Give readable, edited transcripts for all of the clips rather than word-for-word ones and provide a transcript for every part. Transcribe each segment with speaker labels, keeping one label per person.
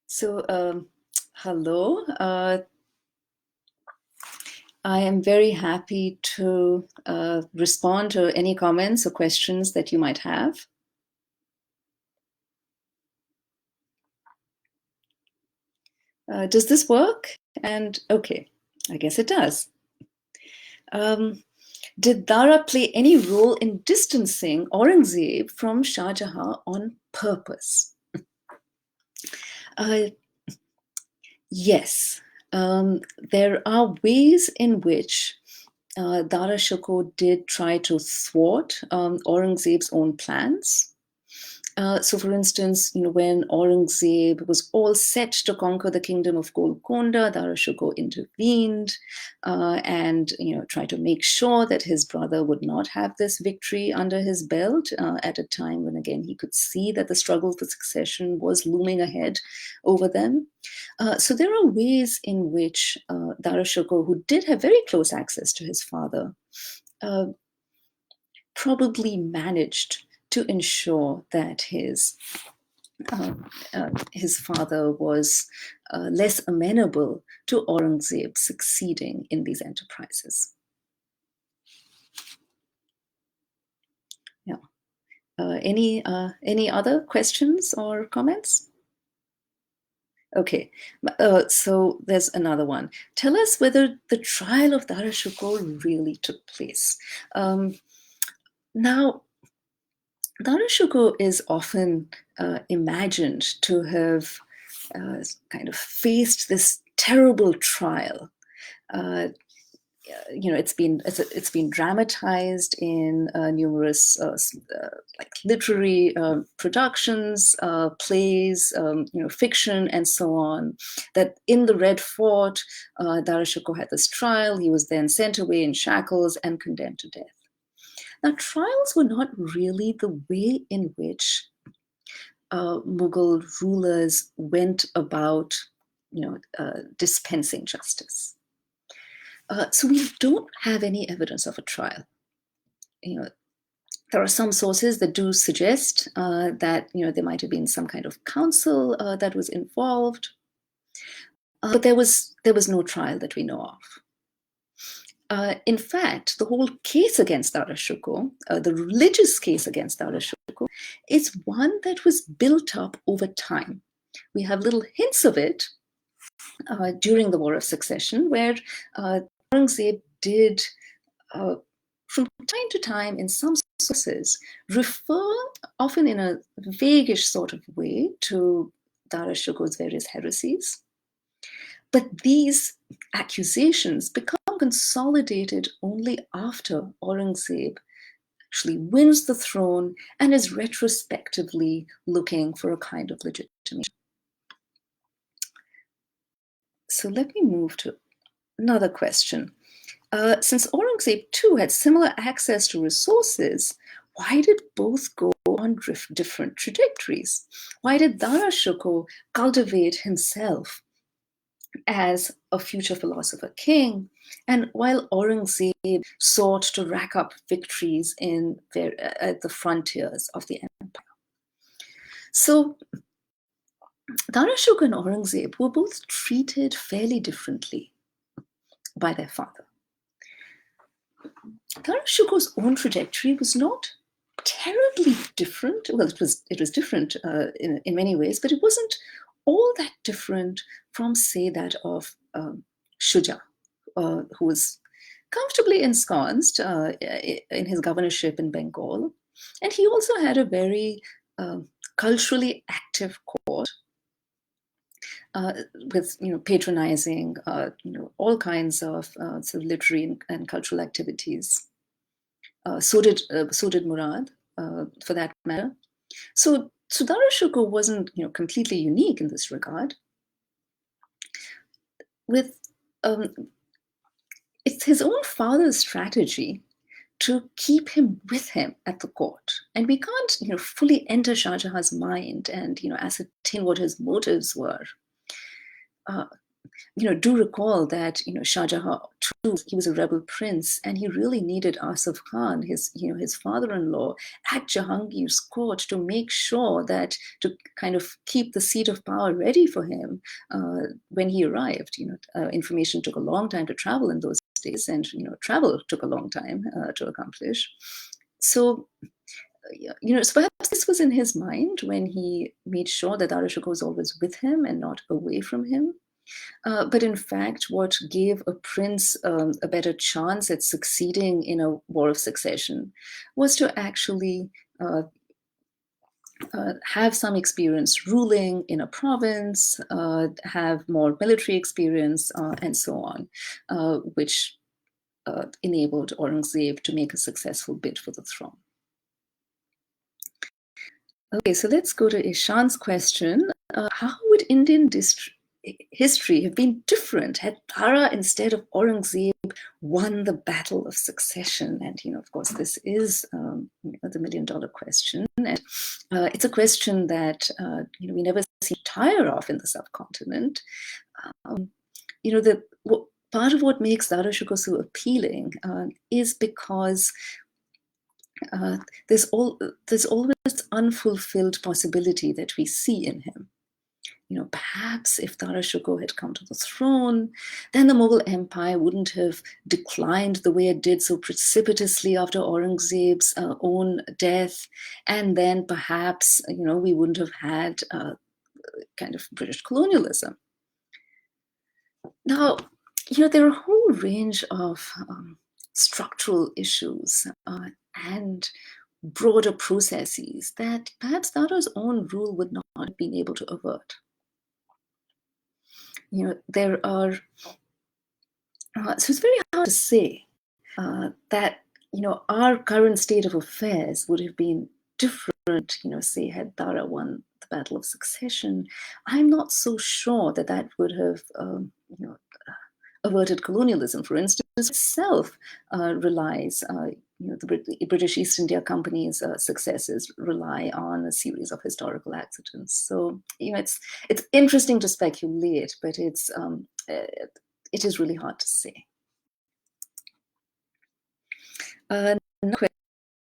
Speaker 1: So, hello. I am very happy to respond to any comments or questions that you might have. Does this work? And okay, I guess it does. Did Dara play any role in distancing Aurangzeb from Shah Jahan on purpose? Uh, yes. There are ways in which Dara Shikoh did try to thwart Aurangzeb's own plans. So, for instance, when Aurangzeb was all set to conquer the kingdom of Golconda, Dara Shikoh intervened and tried to make sure that his brother would not have this victory under his belt at a time when, again, he could see that the struggle for succession was looming ahead over them. So there are ways in which Dara Shikoh, who did have very close access to his father, probably managed to ensure that his father was less amenable to Aurangzeb succeeding in these enterprises. Yeah. Any other questions or comments? Okay, so there's another one. Tell us whether the trial of Dara Shikoh really took place. Now, Dara Shikoh is often imagined to have kind of faced this terrible trial. It's been dramatized in numerous like literary productions, plays, fiction, and so on. That in the Red Fort, Dara Shikoh had this trial. He was then sent away in shackles and condemned to death. Now, trials were not really the way in which Mughal rulers went about, dispensing justice. So we don't have any evidence of a trial. There are some sources that do suggest that there might have been some kind of council that was involved, but there was no trial that we know of. In fact, the whole case against Dara Shikoh, the religious case against Dara Shikoh, is one that was built up over time. We have little hints of it during the War of Succession, where Aurangzeb did, from time to time, in some sources, refer, often in a vaguish sort of way, to Dara Shikoh's various heresies. But these accusations become consolidated only after Aurangzeb actually wins the throne and is retrospectively looking for a kind of legitimation. So let me move to another question. Since Aurangzeb too had similar access to resources, why did both go on different trajectories? Why did Dara Shikoh cultivate himself as a future philosopher king, and while Aurangzeb sought to rack up victories at the frontiers of the empire? So Dara Shikoh and Aurangzeb were both treated fairly differently by their father. Dara Shikoh's own trajectory was not terribly different. Well, it was different in many ways, but it wasn't all that different from, say, that of Shuja, who was comfortably ensconced in his governorship in Bengal. And he also had a very culturally active court with patronizing all kinds of sort of literary and cultural activities. So did Murad, for that matter. So Dara Shikoh wasn't completely unique in this regard. With it's his own father's strategy to keep him with him at the court, and we can't fully enter Shah Jahan's mind and ascertain what his motives were. do recall that, Shah Jahan, true, he was a rebel prince, and he really needed Asif Khan, his father-in-law, at Jahangir's court to make sure that, to kind of keep the seat of power ready for him when he arrived. Information took a long time to travel in those days, and, travel took a long time to accomplish. So, so perhaps this was in his mind when he made sure that Dara Shikoh was always with him and not away from him. But in fact, what gave a prince a better chance at succeeding in a war of succession was to actually have some experience ruling in a province, have more military experience, and so on, which enabled Aurangzeb to make a successful bid for the throne. Okay, so let's go to Ishan's question. How would Indian history have been different had Dara, instead of Aurangzeb, won the battle of succession? And, of course, this is the million-dollar question. And it's a question that, we never seem to tire of in the subcontinent. Part of what makes Dara Shikoh so appealing is because there's always unfulfilled possibility that we see in him. Perhaps if Dara Shikoh had come to the throne, then the Mughal Empire wouldn't have declined the way it did so precipitously after Aurangzeb's own death. And then perhaps, we wouldn't have had kind of British colonialism. Now, there are a whole range of structural issues and broader processes that perhaps Dara's own rule would not have been able to avert. There are, so it's very hard to say that, our current state of affairs would have been different, say, had Dara won the Battle of Succession. I'm not so sure that that would have, averted colonialism, for instance, itself relies, the British East India Company's successes rely on a series of historical accidents. So, it's interesting to speculate, but it is really hard to say. Another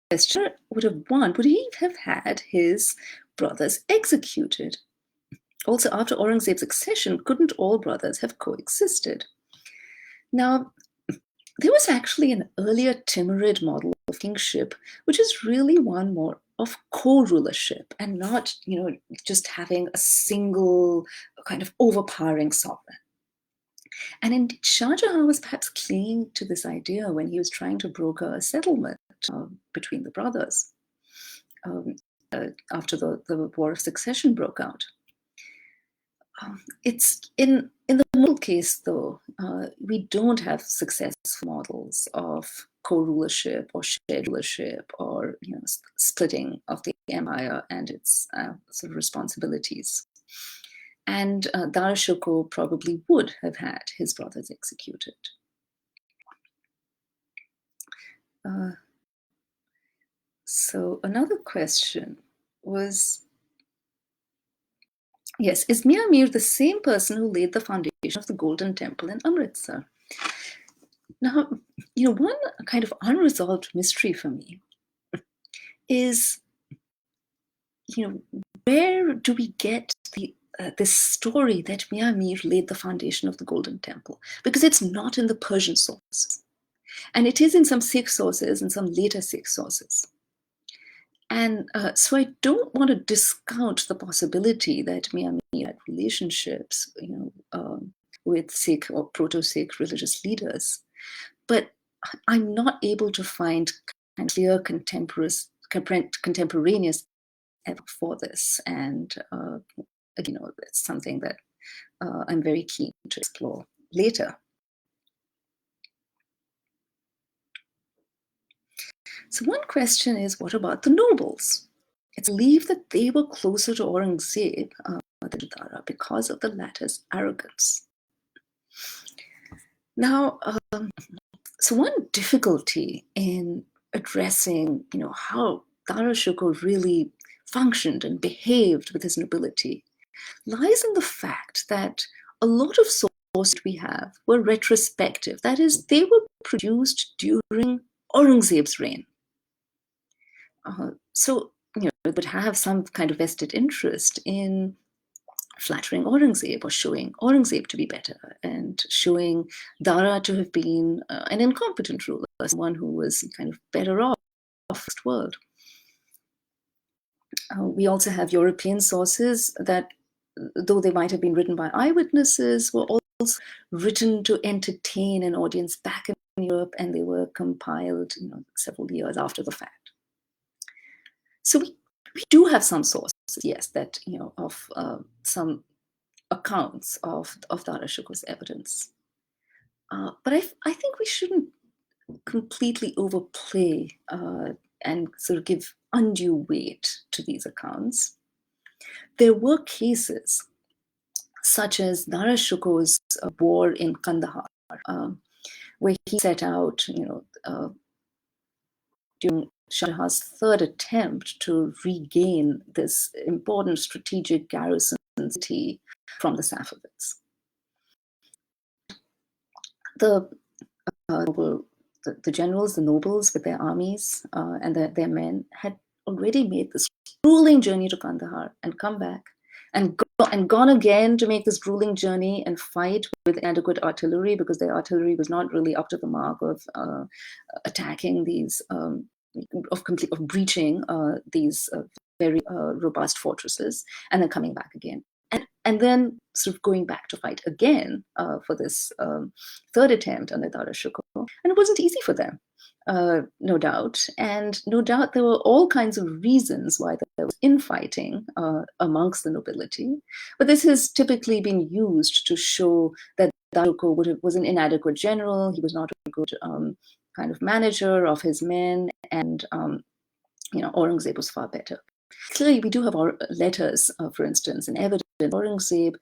Speaker 1: question: would he have had his brothers executed? Also, after Aurangzeb's accession, couldn't all brothers have coexisted? Now, there was actually an earlier Timurid model of kingship, which is really one more of co-rulership and not, just having a single kind of overpowering sovereign. And indeed, Shah Jahan was perhaps clinging to this idea when he was trying to broker a settlement between the brothers after the War of Succession broke out. It's in the Mughal case, though, we don't have successful models of co-rulership or shared rulership or splitting of the empire and its sort of responsibilities. And Dara Shikoh probably would have had his brothers executed. So another question was, yes, is Mian Mir the same person who laid the foundation of the Golden Temple in Amritsar? Now, one kind of unresolved mystery for me is, where do we get this story that Mian Mir laid the foundation of the Golden Temple? Because it's not in the Persian sources. And it is in some Sikh sources and some later Sikh sources. And so I don't want to discount the possibility that Mian Mir had relationships, with Sikh or proto-Sikh religious leaders. But I'm not able to find clear contemporaneous evidence for this. And, it's something that I'm very keen to explore later. So one question is, what about the nobles? It's believed that they were closer to Aurangzeb than to Dara because of the latter's arrogance. Now, so one difficulty in addressing, how Dara Shikoh really functioned and behaved with his nobility lies in the fact that a lot of sources we have were retrospective. That is, they were produced during Aurangzeb's reign. So, it would have some kind of vested interest in flattering Aurangzeb or showing Aurangzeb to be better and showing Dara to have been an incompetent ruler, someone who was kind of better off in the first world. We also have European sources that, though they might have been written by eyewitnesses, were also written to entertain an audience back in Europe, and they were compiled several years after the fact. So we do have some sources, yes, that of some accounts of Dara Shikoh's evidence. But I think we shouldn't completely overplay and sort of give undue weight to these accounts. There were cases such as Dara Shikoh's war in Kandahar, where he set out, during Shah Jahan's third attempt to regain this important strategic garrison city from the Safavids. The generals, the nobles with their armies and their men had already made this grueling journey to Kandahar and come back and gone again to make this grueling journey and fight with inadequate artillery, because their artillery was not really up to the mark of attacking these, of breaching these very robust fortresses, and then coming back again. And then sort of going back to fight again for this third attempt under Dara Shikoh. And it wasn't easy for them, no doubt. And no doubt there were all kinds of reasons why there was infighting amongst the nobility. But this has typically been used to show that Dara Shikoh was an inadequate general. He was not a good kind of manager of his men. And Aurangzeb was far better. Clearly, we do have our letters, for instance, and evidence. Aurangzeb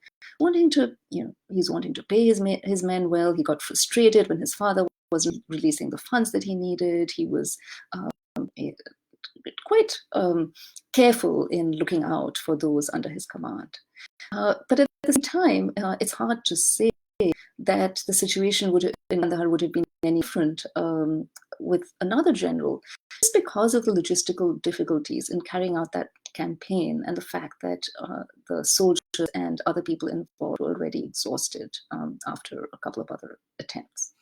Speaker 1: he's wanting to pay his men well. He got frustrated when his father wasn't releasing the funds that he needed. He was quite careful in looking out for those under his command. But at the same time, it's hard to say that the situation in Kandahar would have been any different with another general, just because of the logistical difficulties in carrying out that campaign and the fact that the soldiers and other people involved were already exhausted after a couple of other attempts.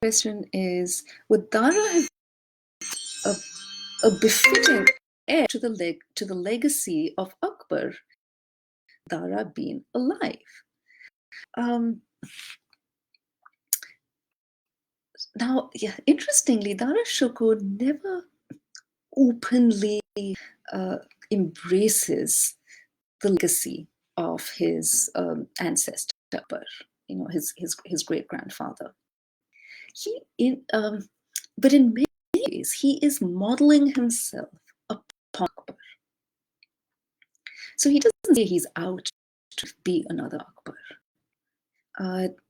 Speaker 1: Question is, would Dara have a befitting heir to the legacy of Akbar, Dara being alive? Now, interestingly, Dara Shikoh never openly embraces the legacy of his ancestor, Akbar, his great grandfather. But in many ways, he is modeling himself upon Akbar. So he doesn't say he's out to be another Akbar.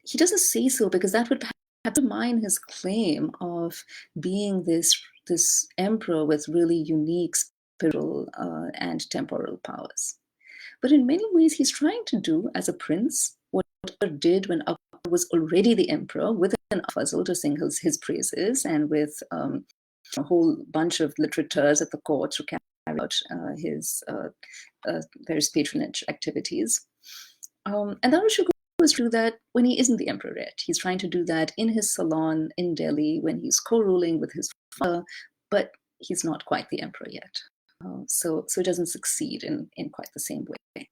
Speaker 1: He doesn't say so because that would undermine his claim of being this emperor with really unique spiritual and temporal powers. But in many ways, he's trying to do, as a prince, what Akbar did when Akbar was already the emperor, with an Fazl to sing his praises, and with a whole bunch of litterateurs at the court to carry out his various patronage activities. And Dara Shikoh was to do that when he isn't the emperor yet. He's trying to do that in his salon in Delhi when he's co-ruling with his father, but he's not quite the emperor yet. So it doesn't succeed in quite the same way.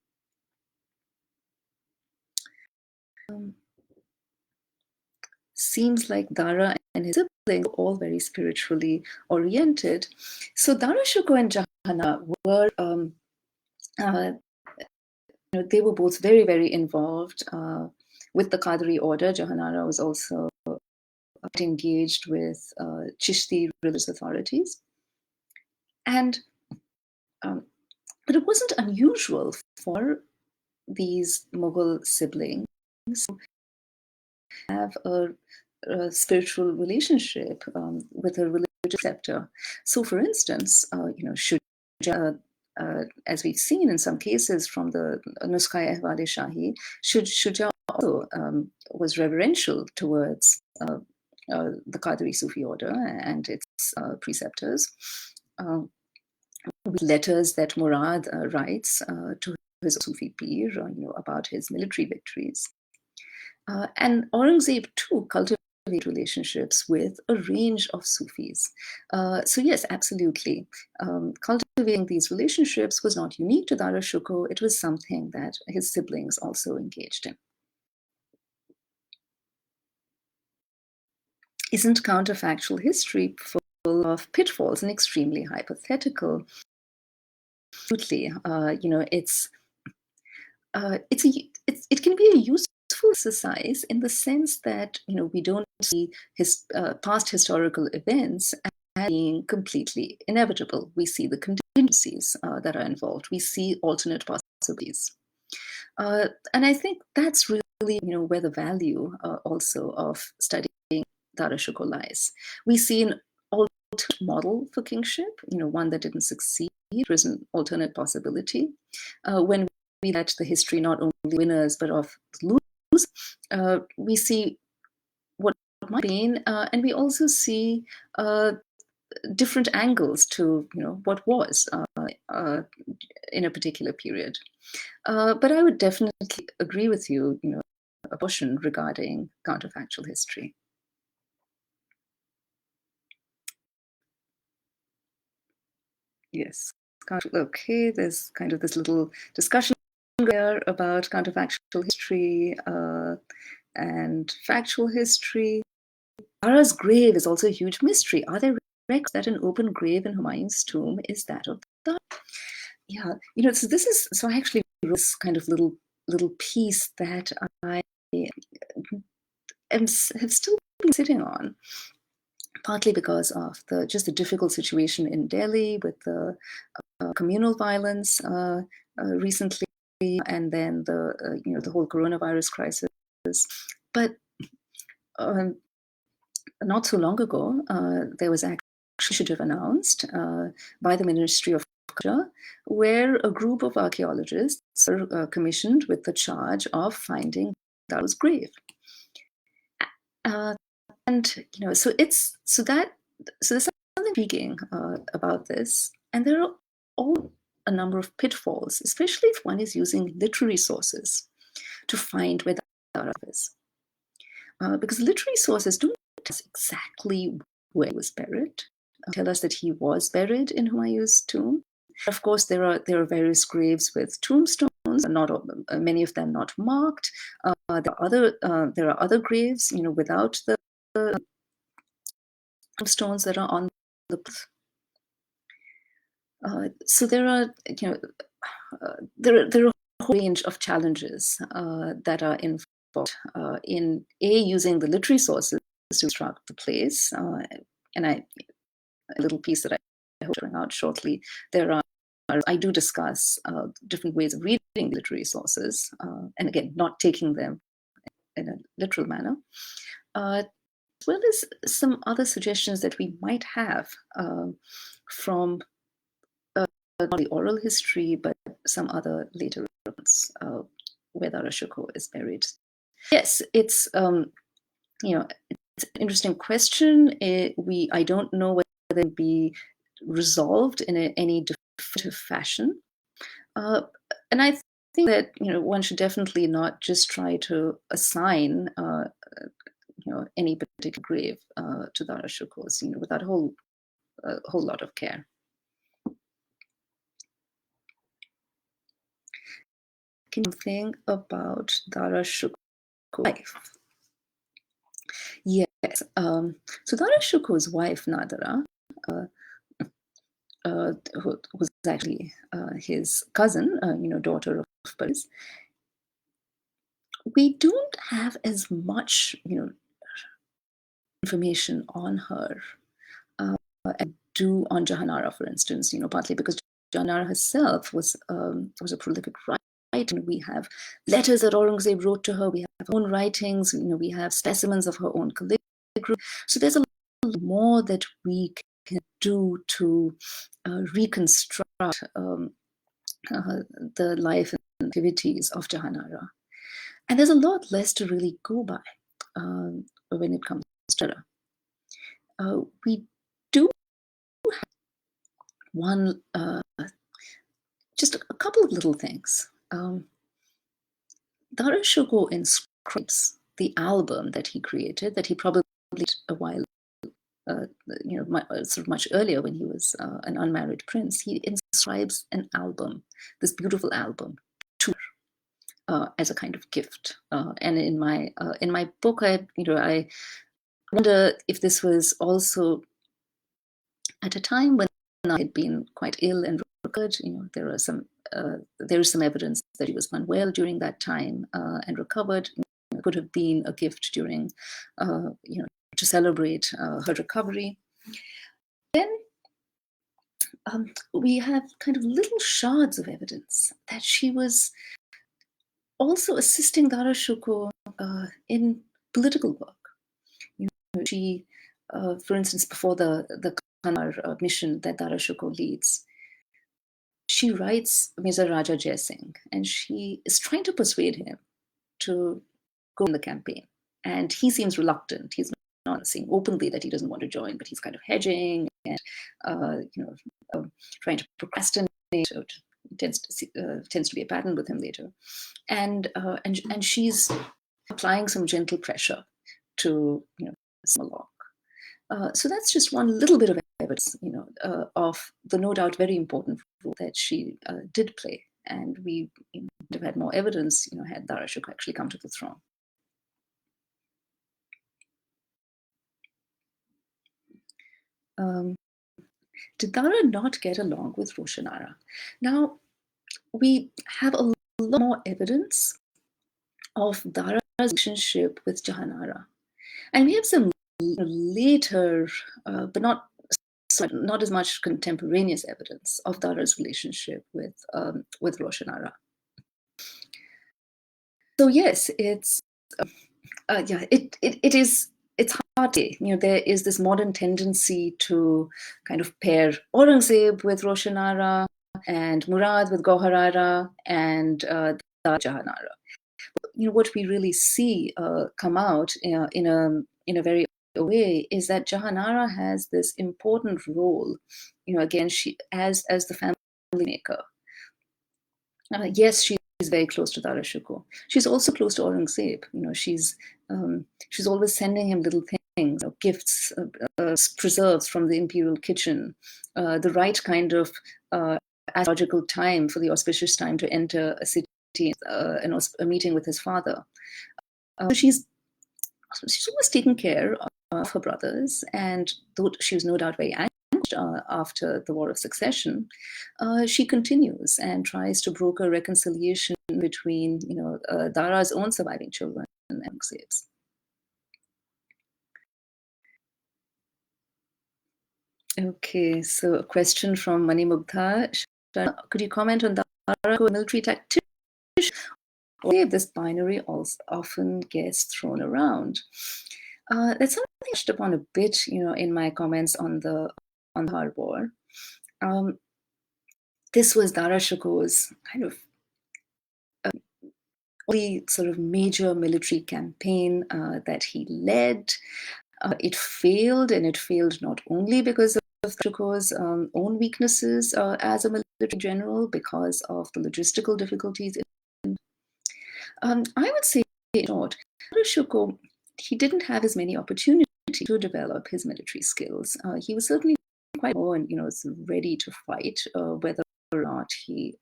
Speaker 1: Seems like Dara and his siblings were all very spiritually oriented. So Dara Shikoh and Jahanara were, they were both very, very involved with the Qadri order. Jahanara was also engaged with Chishti religious authorities. And but it wasn't unusual for these Mughal siblings to have a spiritual relationship with a religious scepter. So, for instance, Shuja as we've seen in some cases from the Nuskha-e-Ahwal-e-Shahi, Shuja also was reverential towards the Qadri Sufi order and its preceptors. With letters that Murad writes to his Sufi peer, about his military victories. And Aurangzeb too cultivated relationships with a range of Sufis. So yes, absolutely. Cultivating these relationships was not unique to Dara Shikoh. It was something that his siblings also engaged in. Isn't counterfactual history full of pitfalls and extremely hypothetical? Absolutely. It can be a useful exercise in the sense that we don't see past historical events as being completely inevitable. We see the contingencies that are involved. We see alternate possibilities, and I think that's really where the value also of studying Dara Shikoh lies. We see an alternate model for kingship, one that didn't succeed. There's an alternate possibility. When we let the history not only winners but of losers, we see what might have been, and we also see different angles to what was in a particular period. But I would definitely agree with you, a portion regarding counterfactual history. Yes. Okay, there's kind of this little discussion there about counterfactual history and factual history. Dara's grave is also a huge mystery. Are there records that an open grave in Humayun's tomb is that of Dara? Yeah, so I actually wrote this kind of little piece that I have still been sitting on, partly because of the difficult situation in Delhi with the communal violence recently, and then the whole coronavirus crisis. But not so long ago, there was actually an initiative announced by the Ministry of Culture, where a group of archaeologists are commissioned with the charge of finding Dara's grave. And so there's something intriguing about this, and there are all a number of pitfalls, especially if one is using literary sources to find where Dara is, because literary sources don't tell us exactly where he was buried. Tell us that he was buried in Humayun's tomb. Of course, there are various graves with tombstones. Not many of them not marked. There are other graves, without the tombstones that are on the. So there are a whole range of challenges that are involved in using the literary sources to construct the place. And a little piece that I hope to bring out shortly. I do discuss different ways of reading literary sources, and again, not taking them in a literal manner, as well as some other suggestions that we might have from not the oral history, but some other later records where Dara Shikoh is buried. Yes, it's it's an interesting question. I don't know whether it be resolved in any definitive fashion, and I think that one should definitely not just try to assign any particular grave to Dara Shikohs, without a whole lot of care. Can you think about Dara Shukoh's wife? Yes. So Dara Shukoh's wife, Nadara, who was actually his cousin, daughter of Paris. We don't have as much, information on her as do on Jahanara, for instance. Partly because Jahanara herself was a prolific writer. We have letters that Aurangzeb wrote to her. We have her own writings. We have specimens of her own calligraphy. So there's a lot more that we can do to reconstruct the life and activities of Jahanara. And there's a lot less to really go by when it comes to Dara. We do have one, just a couple of little things. Dara Shikoh inscribes the album that he created, that he probably did a while, sort of much earlier when he was an unmarried prince. He inscribes an album, this beautiful album, to her as a kind of gift. And in my book, I wonder if this was also at a time when I had been quite ill and recovered. There is some evidence that he was unwell during that time and recovered. It could have been a gift during, to celebrate her recovery. Then we have kind of little shards of evidence that she was also assisting Dara Shikoh in political work. She, for instance, before the Kandahar mission that Dara Shikoh leads, she writes Mirza Raja Jai Singh, and she is trying to persuade him to go in the campaign. And he seems reluctant. He's not saying openly that he doesn't want to join, but he's kind of hedging and trying to procrastinate. It tends to be a pattern with him later. And she's applying some gentle pressure to sing along. So that's just one little bit of evidence, of the no doubt very important role that she did play. And we would have had more evidence, had Dara Shikoh actually come to the throne. Did Dara not get along with Roshanara? Now, we have a lot more evidence of Dara's relationship with Jahanara. And we have some later, but not as much contemporaneous evidence of Dara's relationship with Roshanara. So yes, it's it's hard to say. There is this modern tendency to kind of pair Aurangzeb with Roshanara and Murad with Gauharara and Jahanara. What we really see come out in a very way is that Jahanara has this important role. Again, she as the family maker. Yes, she's very close to Dara Shikoh. She's also close to Aurangzeb. She's always sending him little things, gifts, preserves from the imperial kitchen, the right kind of astrological time for the auspicious time to enter a city, a meeting with his father. She's always taken care of her brothers, and though she was no doubt very anxious after the War of Succession, she continues and tries to broker reconciliation between, Dara's own surviving children and Aurangzeb's. Okay, so a question from Mani Mugdha. Could you comment on Dara, military tactician? This binary also often gets thrown around. That's something I touched upon a bit, in my comments on the Kandahar War. This was Dara Shikoh's kind of only sort of major military campaign that he led. It failed, and it failed not only because of Shikoh's own weaknesses as a military general, because of the logistical difficulties. I would say, in short, Dara Shikoh, he didn't have as many opportunities to develop his military skills. He was certainly quite more and ready to fight, whether or not he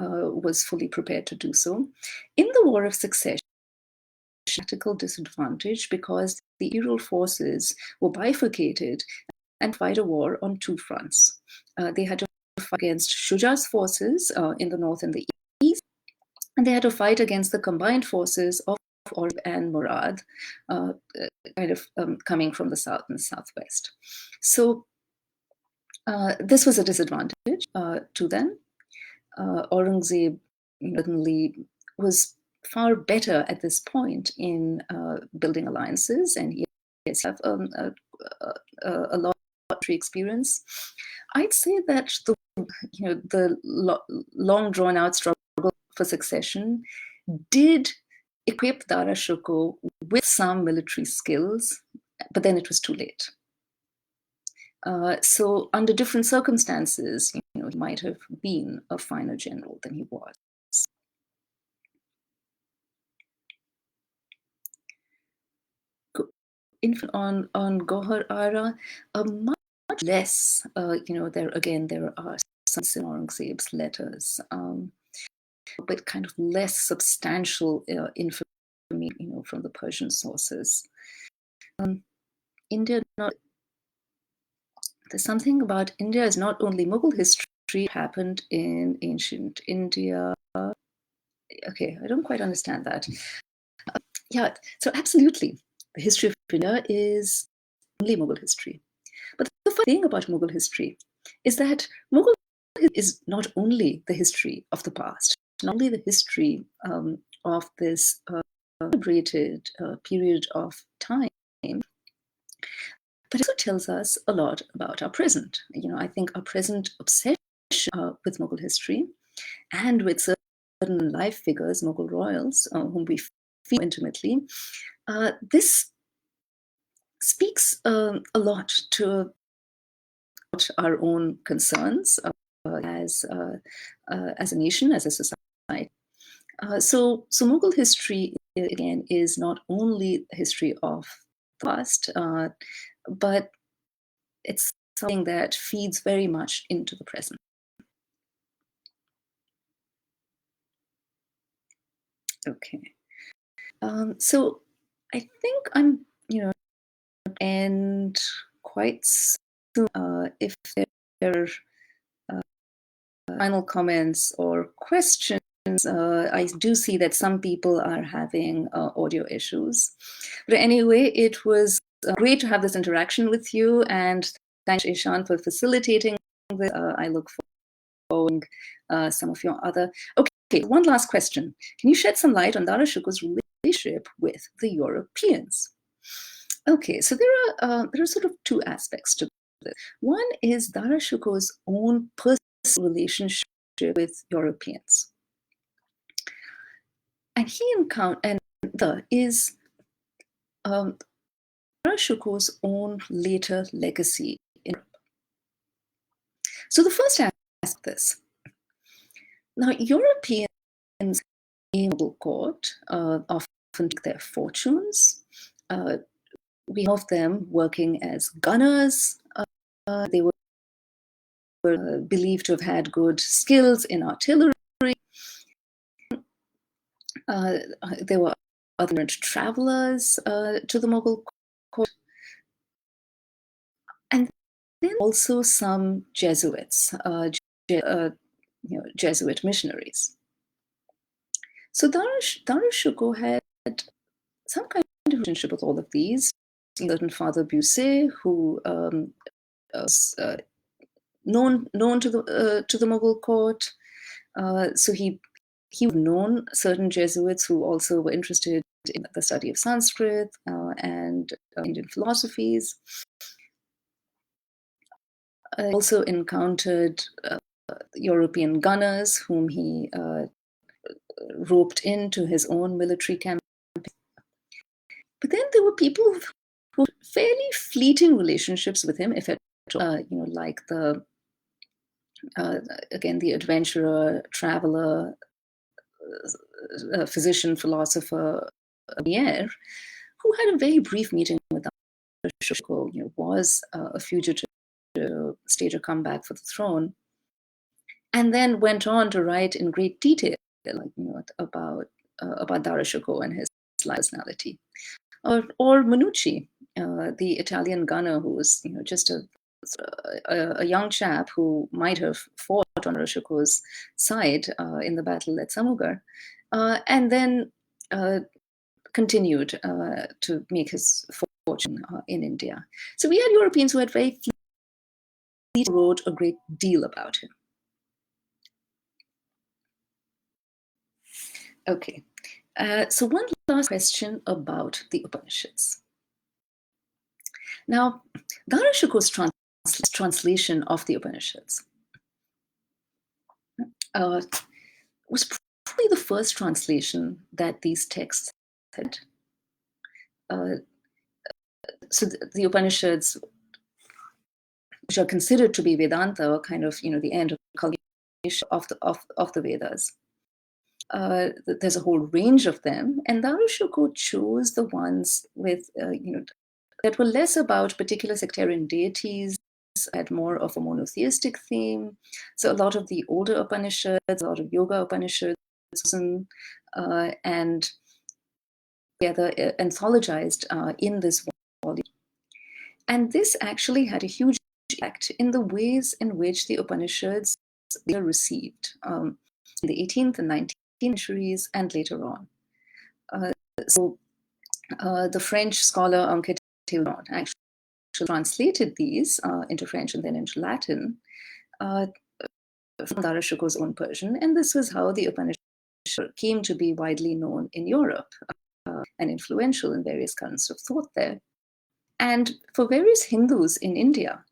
Speaker 1: was fully prepared to do so. In the War of Succession, tactical disadvantage because the imperial forces were bifurcated and fight a war on two fronts. They had to fight against Shuja's forces in the north and the east, and they had to fight against the combined forces of Aurangzeb and Murad, coming from the south and southwest. So this was a disadvantage to them. Aurangzeb certainly was far better at this point in building alliances, and he has a lot experience, I'd say that the long drawn out struggle for succession did equip Dara Shikoh with some military skills, but then it was too late. So under different circumstances, he might have been a finer general than he was. On Gohar Ara, much less, there are some in Aurangzeb's letters, but kind of less substantial information, from the Persian sources. India, there's something about India is not only Mughal history happened in ancient India. Okay, I don't quite understand that. Yeah, so absolutely, the history of India is only Mughal history. But the funny thing about Mughal history is that Mughal is not only the history of the past, not only the history of this celebrated period of time, but it also tells us a lot about our present. I think our present obsession with Mughal history and with certain life figures, Mughal royals, whom we feel intimately, this speaks a lot to our own concerns as a nation, as a society. So Mughal history, again, is not only the history of the past, but it's something that feeds very much into the present. Okay. So I think I'm, end quite soon. If there are final comments or questions, I do see that some people are having audio issues. But anyway, it was great to have this interaction with you, and thanks, Ishan, for facilitating this. I look forward to some of your other. Okay, one last question. Can you shed some light on Dara Shukoh's relationship with the Europeans? Okay, so there are sort of two aspects to this. One is Dara Shikoh's own personal relationship with Europeans. And the is Dara Shikoh's own later legacy in Europe. So the first aspect of this. Now, Europeans in the noble court often take their fortunes. We know of them working as gunners. They were believed to have had good skills in artillery. There were other travelers to the Mughal court. And then also some Jesuits, Jesuit missionaries. So Dara Shikoh had some kind of relationship with all of these. Certain Father Busset, who was known to the Mughal court. So he would have known certain Jesuits who also were interested in the study of Sanskrit and Indian philosophies. Also encountered European gunners whom he roped into his own military campaign. But then there were people who had fairly fleeting relationships with him, if at all, like the adventurer, traveler, physician, philosopher, Pierre, who had a very brief meeting with Dara Shikoh, was a fugitive to stage a comeback for the throne, and then went on to write in great detail, about Dara Shikoh and his personality. Or Manucci, the Italian gunner who was, just a young chap who might have fought on Dara Shikoh's side in the battle at Samugar, and then continued to make his fortune in India. So we had Europeans who had very wrote a great deal about him. Okay, so one last question about the Upanishads. Now, Dara Shikoh's translation of the Upanishads. Was probably the first translation that these texts had. So the Upanishads, which are considered to be Vedanta, or kind of the end of the culmination of the Vedas. There's a whole range of them, and Dara Shikoh chose the ones with that were less about particular sectarian deities, had more of a monotheistic theme. So a lot of the older Upanishads, a lot of Yoga Upanishads, and together anthologized in this volume. And this actually had a huge impact in the ways in which the Upanishads were received in the 18th and 19th centuries and later on. So the French scholar Henri Taylor actually translated these into French and then into Latin from Dara Shikoh's own Persian, and this was how the Upanishads came to be widely known in Europe and influential in various currents of thought there. And for various Hindus in India,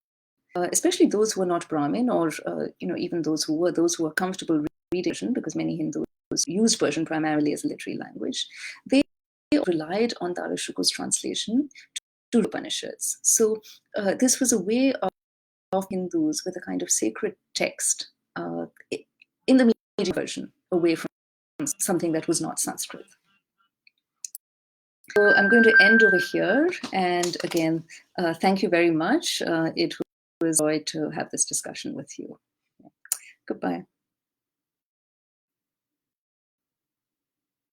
Speaker 1: especially those who were not Brahmin, or even those who were comfortable reading Persian, because many Hindus used Persian primarily as a literary language, they relied on Dara Shikoh's translation to Upanishads. So this was a way of Hindus with a kind of sacred text in the medium version, away from something that was not Sanskrit. So I'm going to end over here. And again, thank you very much. It was a joy to have this discussion with you. Goodbye.